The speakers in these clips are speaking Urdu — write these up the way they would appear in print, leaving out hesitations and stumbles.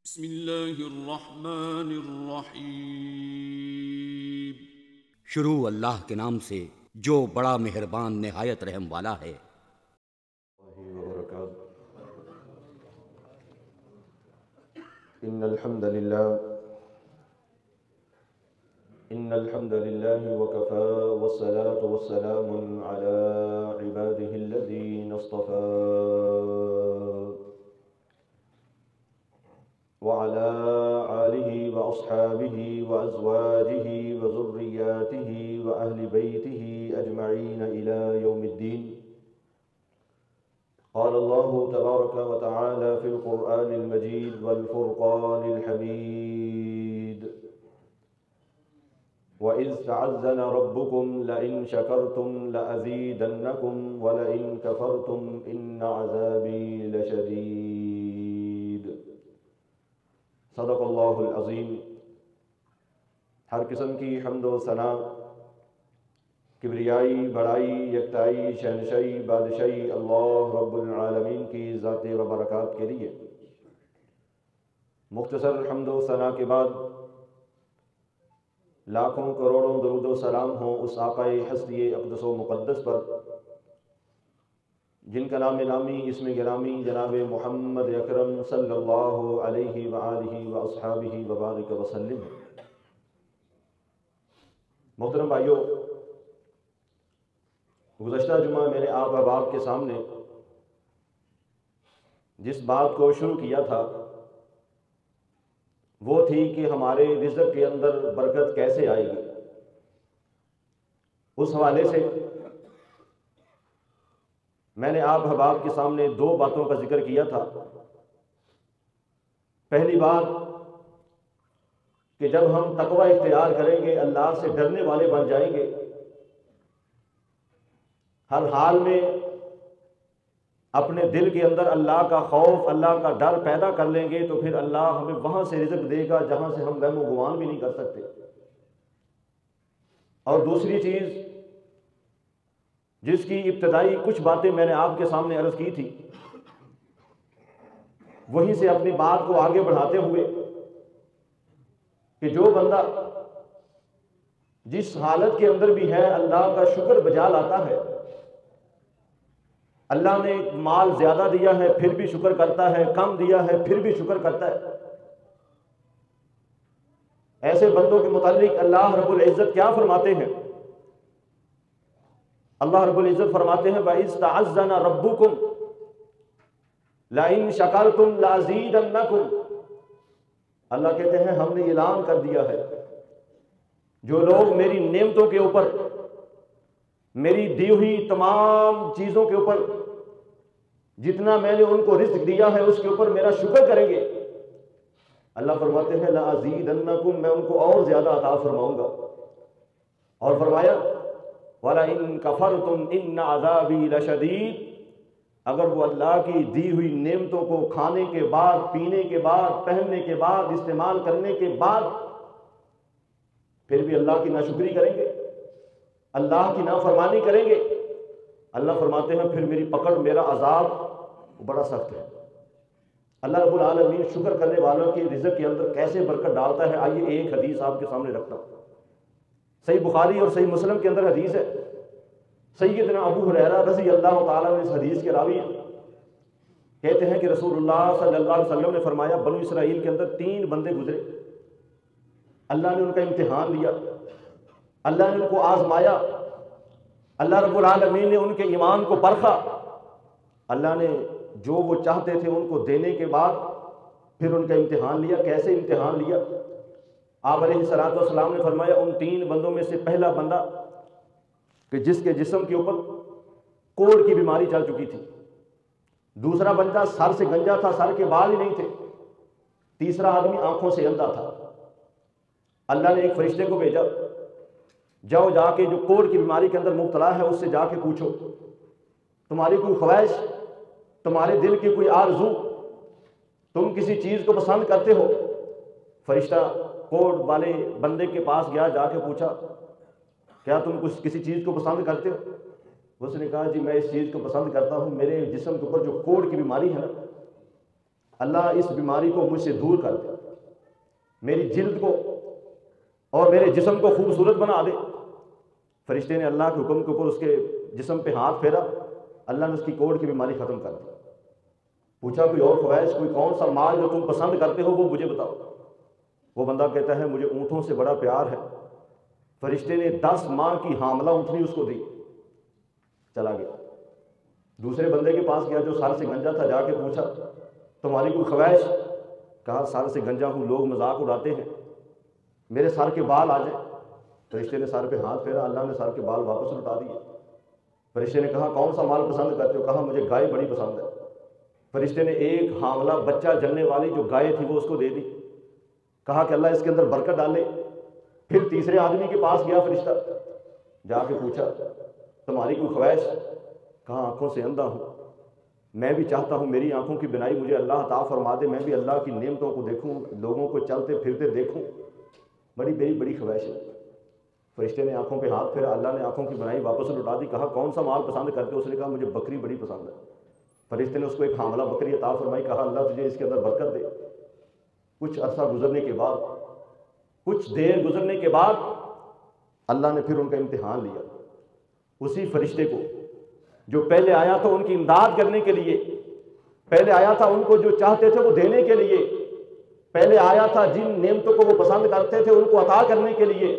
بسم اللہ الرحمن الرحیم۔ شروع اللہ کے نام سے جو بڑا مہربان نہایت رحم والا ہے۔ ان الحمد لله وكفى والصلاة والسلام على عباده الذين اصطفى وعلى آله وأصحابه وأزواجه وذرياته وأهل بيته أجمعين إلى يوم الدين. قال الله تبارك وتعالى في القرآن المجيد والفرقان الحميد: وَإِذْ تَعَذَّنَ رَبُّكُمْ لَئِنْ شَكَرْتُمْ لَأَزِيدَنَّكُمْ وَلَئِنْ كَفَرْتُمْ إِنَّ عَذَابِي لَشَدِيدٌ. صدق اللہ العظیم۔ ہر قسم کی حمد و ثنا، کبریائی، بڑائی، یکتائی، شہنشائی، بادشاہی اللہ رب العالمین کی ذات و برکات کے لیے۔ مختصر حمد و ثنا کے بعد لاکھوں کروڑوں درود و سلام ہوں اس آقا ہستی اقدس و مقدس پر جن کا نام نامی اسم گرامی جناب محمد اکرم صلی اللہ علیہ وآلہ واصحابہ وبارک وسلم۔ محترم بھائیو، گزشتہ جمعہ میں نے آپ احباب کے سامنے جس بات کو شروع کیا تھا وہ تھی کہ ہمارے رزق کے اندر برکت کیسے آئے گی۔ اس حوالے سے میں نے آپ احباب کے سامنے دو باتوں کا ذکر کیا تھا۔ پہلی بات کہ جب ہم تقوی اختیار کریں گے، اللہ سے ڈرنے والے بن جائیں گے، ہر حال میں اپنے دل کے اندر اللہ کا خوف، اللہ کا ڈر پیدا کر لیں گے تو پھر اللہ ہمیں وہاں سے رزق دے گا جہاں سے ہم وہم و گمان بھی نہیں کر سکتے۔ اور دوسری چیز جس کی ابتدائی کچھ باتیں میں نے آپ کے سامنے عرض کی تھی، وہیں سے اپنی بات کو آگے بڑھاتے ہوئے کہ جو بندہ جس حالت کے اندر بھی ہے اللہ کا شکر بجا لاتا ہے، اللہ نے مال زیادہ دیا ہے پھر بھی شکر کرتا ہے، کم دیا ہے پھر بھی شکر کرتا ہے، ایسے بندوں کے متعلق اللہ رب العزت کیا فرماتے ہیں؟ اللہ رب العزت فرماتے ہیں وَإِذْ تَعَذَّنَ رَبُّكُمْ لَئِن شَكَرْتُمْ لَأَزِيدَنَّكُمْ۔ اللہ کہتے ہیں ہم نے اعلان کر دیا ہے، جو لوگ میری نعمتوں کے اوپر، میری دی ہوئی تمام چیزوں کے اوپر، جتنا میں نے ان کو رزق دیا ہے اس کے اوپر میرا شکر کریں گے، اللہ فرماتے ہیں لَأَزِيدَنَّكُمْ، میں ان کو اور زیادہ عطا فرماؤں گا۔ اور فرمایا وَلَئِن كَفَرْتُمْ إِنَّ عَذَابِي لَشَدِيدٌ، اگر وہ اللہ کی دی ہوئی نعمتوں کو کھانے کے بعد، پینے کے بعد، پہننے کے بعد، استعمال کرنے کے بعد پھر بھی اللہ کی ناشکری کریں گے، اللہ کی نافرمانی کریں گے، اللہ فرماتے ہیں پھر میری پکڑ، میرا عذاب بڑا سخت ہے۔ اللہ رب العالمین شکر کرنے والوں کی رزق کے اندر کیسے برکت ڈالتا ہے، آئیے ایک حدیث آپ کے سامنے رکھتا ہوں۔ صحیح بخاری اور صحیح مسلم کے اندر حدیث ہے، سیدنا ابو ہریرہ رضی اللہ تعالیٰ نے اس حدیث کے راوی ہیں، کہتے ہیں کہ رسول اللہ صلی اللہ علیہ وسلم نے فرمایا بنو اسرائیل کے اندر 3 بندے گزرے، اللہ نے ان کا امتحان لیا، اللہ نے ان کو آزمایا، اللہ رب العالمین نے ان کے ایمان کو پرکھا، اللہ نے جو وہ چاہتے تھے ان کو دینے کے بعد پھر ان کا امتحان لیا۔ کیسے امتحان لیا؟ آپ علیہ السلام نے فرمایا ان 3 بندوں میں سے پہلا بندہ کہ جس کے جسم کے اوپر کوڑ کی بیماری چل چکی تھی، دوسرا بندہ سر سے گنجا تھا، سر کے بال ہی نہیں تھے، تیسرا آدمی آنکھوں سے اندھا تھا۔ اللہ نے ایک فرشتے کو بھیجا، جاؤ جا کے جو کوڑ کی بیماری کے اندر مبتلا ہے اس سے جا کے پوچھو تمہاری کوئی خواہش، تمہارے دل کی کوئی آرزو، تم کسی چیز کو پسند کرتے ہو؟ فرشتہ کوڑ والے بندے کے پاس گیا، جا کے پوچھا کیا تم کسی چیز کو پسند کرتے ہو؟ اس نے کہا جی میں اس چیز کو پسند کرتا ہوں، میرے جسم کے اوپر جو کوڑ کی بیماری ہے نا اللہ اس بیماری کو مجھ سے دور کر دے، میری جلد کو اور میرے جسم کو خوبصورت بنا دے۔ فرشتے نے اللہ کے حکم کے اوپر اس کے جسم پہ ہاتھ پھیرا، اللہ نے اس کی کوڑ کی بیماری ختم کر دی۔ پوچھا کوئی اور خواہش، کوئی کون سا مال جو تم پسند کرتے ہو وہ مجھے بتاؤ۔ وہ بندہ کہتا ہے مجھے اونٹوں سے بڑا پیار ہے۔ فرشتے نے 10 ماہ کی حاملہ اونٹنی اس کو دی، چلا گیا۔ دوسرے بندے کے پاس گیا جو سر سے گنجا تھا، جا کے پوچھا تمہاری کوئی خواہش؟ کہا سر سے گنجا ہوں، لوگ مذاق اڑاتے ہیں، میرے سر کے بال آ جائیں۔ فرشتے نے سر پہ ہاتھ پھیرا، اللہ نے سر کے بال واپس لوٹا دیے۔ فرشتے نے کہا کون سا مال پسند کرتے ہو؟ کہا مجھے گائے بڑی پسند ہے۔ فرشتے نے ایک حاملہ بچہ جننے والی جو گائے تھی وہ اس کو دے دی، کہا کہ اللہ اس کے اندر برکت ڈالے۔ پھر تیسرے آدمی کے پاس گیا فرشتہ، جا کے پوچھا تمہاری کوئی خواہش؟ کہا آنکھوں سے اندھا ہوں، میں بھی چاہتا ہوں میری آنکھوں کی بنائی مجھے اللہ عطا فرما دے، میں بھی اللہ کی نعمتوں کو دیکھوں، لوگوں کو چلتے پھرتے دیکھوں، بڑی بڑی خواہش ہے۔ فرشتے نے آنکھوں پہ ہاتھ پھیرا، اللہ نے آنکھوں کی بنائی واپس لوٹا دی۔ کہا کون سا مال پسند کرتے ہو؟ اس نے کہا مجھے بکری بڑی پسند ہے۔ فرشتے نے اس کو ایک حاملہ بکری عطا فرمائی، کہا اللہ تجھے اس کے اندر برکت دے۔ کچھ عرصہ گزرنے کے بعد، کچھ دیر گزرنے کے بعد اللہ نے پھر ان کا امتحان لیا۔ اسی فرشتے کو جو پہلے آیا تھا ان کی امداد کرنے کے لیے، پہلے آیا تھا ان کو جو چاہتے تھے وہ دینے کے لیے، پہلے آیا تھا جن نعمتوں کو وہ پسند کرتے تھے ان کو عطا کرنے کے لیے،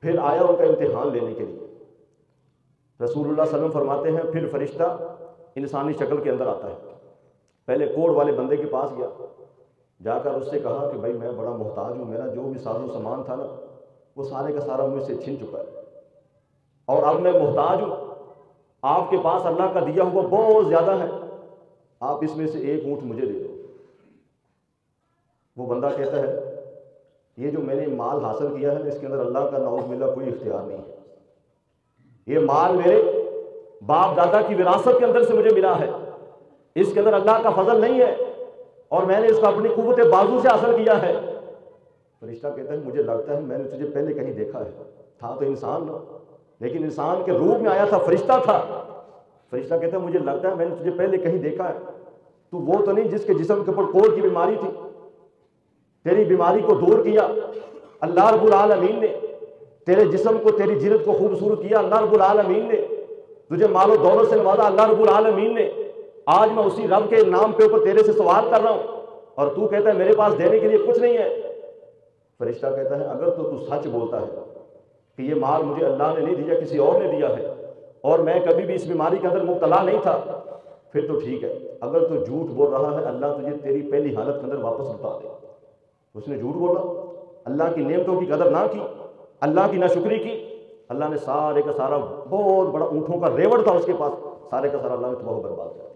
پھر آیا ان کا امتحان لینے کے لیے۔ رسول اللہ صلی اللہ علیہ وسلم فرماتے ہیں پھر فرشتہ انسانی شکل کے اندر آتا ہے، پہلے کوڑ والے بندے کے پاس گیا، جا کر اس سے کہا کہ بھائی میں بڑا محتاج ہوں، میرا جو بھی ساز و سامان تھا نا وہ سارے کا سارا مجھ سے چھن چکا ہے، اور اب میں محتاج ہوں، آپ کے پاس اللہ کا دیا ہوا بہت زیادہ ہے، آپ اس میں سے ایک اونٹ مجھے دے دو۔ وہ بندہ کہتا ہے یہ جو میں نے مال حاصل کیا ہے اس کے اندر اللہ کا نعوذ باللہ کوئی اختیار نہیں ہے، یہ مال میرے باپ دادا کی وراثت کے اندر سے مجھے ملا ہے، اس کے اندر اللہ کا فضل نہیں ہے، اور میں نے اس کو اپنی قوت بازو سے حاصل کیا ہے۔ فرشتہ کہتا ہے مجھے لگتا ہے میں نے تجھے پہلے کہیں دیکھا ہے، تھا تو انسان نہ لیکن انسان کے روپ میں آیا تھا، فرشتہ تھا۔ فرشتہ کہتا ہے مجھے لگتا ہے میں نے تجھے پہلے کہیں دیکھا ہے، تو وہ تو نہیں جس کے جسم کے اوپر کوڑ کی بیماری تھی، تیری بیماری کو دور کیا اللہ رب العالمین نے، تیرے جسم کو تیری جلد کو خوبصورت کیا اللہ رب العالمین نے، تجھے مال و دولت سے نوازا اللہ رب العالمین نے۔ آج میں اسی رب کے نام پہ اوپر تیرے سے سوال کر رہا ہوں اور تو کہتا ہے میرے پاس دینے کے لیے کچھ نہیں ہے۔ فرشتہ کہتا ہے اگر تو سچ بولتا ہے کہ یہ مال مجھے اللہ نے نہیں دیا کسی اور نے دیا ہے اور میں کبھی بھی اس بیماری کے اندر مبتلا نہیں تھا، پھر تو ٹھیک ہے، اگر تو جھوٹ بول رہا ہے اللہ تجھے تیری پہلی حالت کے اندر واپس لوٹا دے۔ اس نے جھوٹ بولا، اللہ کی نعمتوں کی قدر نہ کی، اللہ کی ناشکری کی، اللہ نے سارے کا سارا بہت بڑا اونٹوں کا ریوڑ تھا اس کے پاس، سارے کا سارا اللہ نے تباہ و برباد کر دیا۔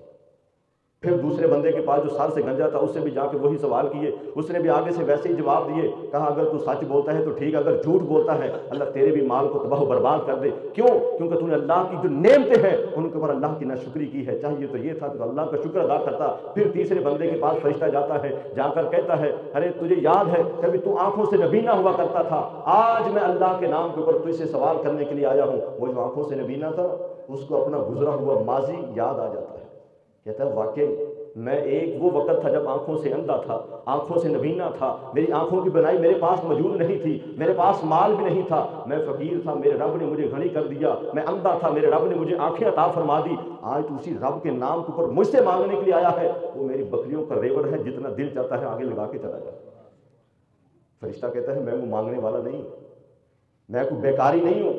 پھر دوسرے بندے کے پاس جو سر سے گنجا تھا اس سے بھی جا کے وہی سوال کیے، اس نے بھی آگے سے ویسے ہی جواب دیے، کہا اگر تو سچ بولتا ہے تو ٹھیک، اگر جھوٹ بولتا ہے اللہ تیرے بھی مال کو تباہ و برباد کر دے۔ کیوں؟ کیونکہ تو نے اللہ کی جو نعمتیں ہیں ان کے اوپر اللہ کی ناشکری کی ہے، چاہیے تو یہ تھا کہ تو اللہ کا شکر ادا کرتا۔ پھر تیسرے بندے کے پاس فرشتہ جاتا ہے، جا کر کہتا ہے ارے تجھے یاد ہے کبھی تو آنکھوں سے نبینا ہوا کرتا تھا، آج میں اللہ کے نام کے اوپر تجھ سے سوال کرنے کے لیے آیا ہوں۔ وہ جو آنکھوں سے نبینا تھا اس کو اپنا گزرا ہوا ماضی یاد آ جاتا ہے، کہتا ہے واقعی میں ایک وہ وقت تھا جب آنکھوں سے اندھا تھا، آنکھوں سے نبینا تھا، میری آنکھوں کی بنائی میرے پاس موجود نہیں تھی، میرے پاس مال بھی نہیں تھا، میں فقیر تھا، میرے رب نے مجھے غنی کر دیا، میں اندھا تھا، میرے رب نے مجھے آنکھیں عطا فرما دی، آج تو اسی رب کے نام کے اوپر مجھ سے مانگنے کے لیے آیا ہے، وہ میری بکریوں کا ریوڑ ہے، جتنا دل چاہتا ہے آگے لگا کے چلا جائے۔ فرشتہ کہتا ہے میں وہ مانگنے والا نہیں ہوں، میں کوئی بیکاری نہیں ہوں،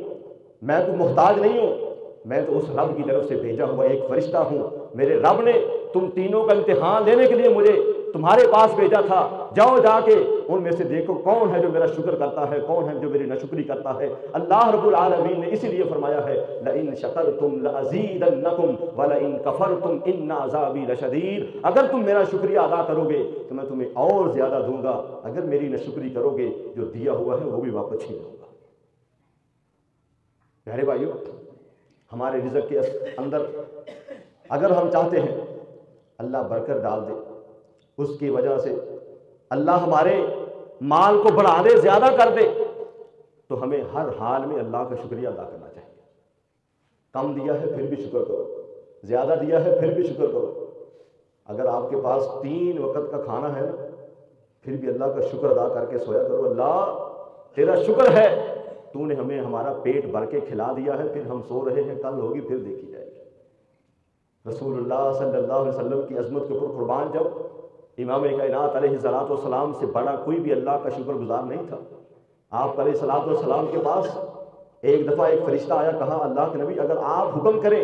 میں کوئی محتاج نہیں ہوں، میں تو اس رب کی طرف سے بھیجا ہوا ایک فرشتہ ہوں، میرے رب نے تم تینوں کا امتحان لینے کے لیے مجھے تمہارے پاس بھیجا تھا، جاؤ جا کے ان میں سے دیکھو کون ہے جو میرا شکر کرتا ہے، کون ہے جو میری ناشکری کرتا ہے۔ اللہ رب العالمین نے اسی لیے فرمایا ہے لئن شکرتم لازیدنکم ولئن کفرتم ان عذابی لشدید، اگر تم میرا شکریہ ادا کرو گے تو میں تمہیں اور زیادہ دوں گا، اگر میری ناشکری کرو گے جو دیا ہوا ہے وہ بھی واپس چھین لوں گا۔ پیارے بھائیو، ہمارے رزق کے اندر اگر ہم چاہتے ہیں اللہ برکت ڈال دے، اس کی وجہ سے اللہ ہمارے مال کو بڑھا دے، زیادہ کر دے، تو ہمیں ہر حال میں اللہ کا شکریہ ادا کرنا چاہیے۔ کم دیا ہے پھر بھی شکر کرو، زیادہ دیا ہے پھر بھی شکر کرو۔ اگر آپ کے پاس 3 وقت کا کھانا ہے نا، پھر بھی اللہ کا شکر ادا کر کے سویا کرو، اللہ تیرا شکر ہے تو نے ہمیں ہمارا پیٹ بھر کے کھلا دیا ہے، پھر ہم سو رہے ہیں، کل ہوگی پھر دیکھی جائے گی۔ رسول اللہ صلی اللہ علیہ وسلم کی عظمت کے اوپر قربان جب امام کائنات علیہ الصلوۃ والسلام سے بڑا کوئی بھی اللہ کا شکر گزار نہیں تھا۔ آپ علیہ الصلوۃ والسلام کے پاس ایک دفعہ ایک فرشتہ آیا، کہا اللہ کے نبی اگر آپ حکم کریں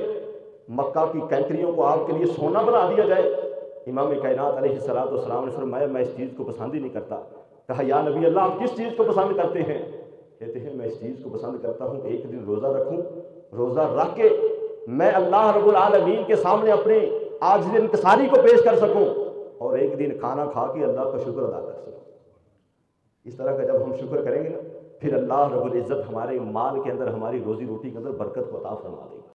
مکہ کی کنکریوں کو آپ کے لیے سونا بنا دیا جائے۔ امام کائنات علیہ الصلوۃ والسلام نے فرمایا میں اس چیز کو پسند ہی نہیں کرتا۔ کہا یا نبی اللہ آپ کس چیز کو پسند کرتے ہیں؟ کہتے ہیں میں اس چیز کو پسند کرتا ہوں ایک دن روزہ رکھوں، روزہ رکھ کے میں اللہ رب العالمین کے سامنے اپنی عاجز انکساری کو پیش کر سکوں، اور ایک دن کھانا کھا کے اللہ کا شکر ادا کر سکوں۔ اس طرح کا جب ہم شکر کریں گے نا، پھر اللہ رب العزت ہمارے مال کے اندر، ہماری روزی روٹی کے اندر برکت کو عطا فرما دے گا۔